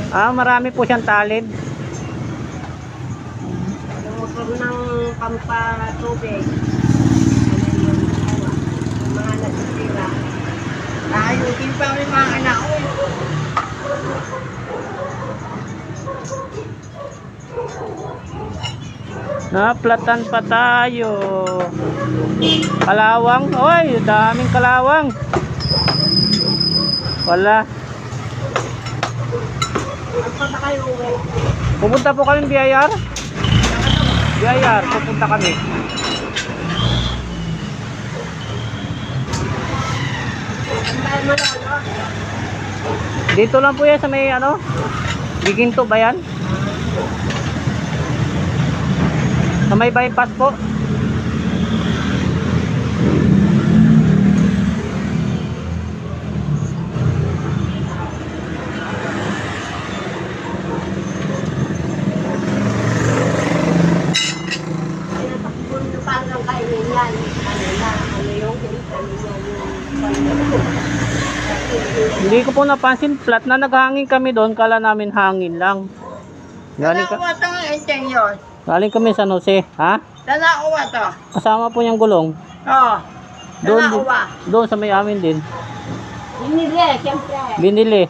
Ah, marami po siyang talid. Yung motor ng pampatubig. Yung mga nasisira. Ayusin pa rin mga anak ko. Naplatan pa tayo. Kalawang. Oy, daming kalawang. Wala. Saan pa kayo uwi? Pupunta po kami BIR. BIR, pupunta kami. Saan mo na, ano? Dito lang po yan sa may ano. Giginto ba yan? Sa may bypass po. Parang kainin yan. Ano yung kainin yan. Hindi ko po napansin, flat na naghangin kami doon, kala namin hangin lang. Galing, Dala ko ito ng enteng yun. galing kami sa San Jose, ha? Dala ko ito. Kasama po niyang gulong. Oo. Doon, Dala ko ba? doon sa may amin din. Binili, siyempre. Binili.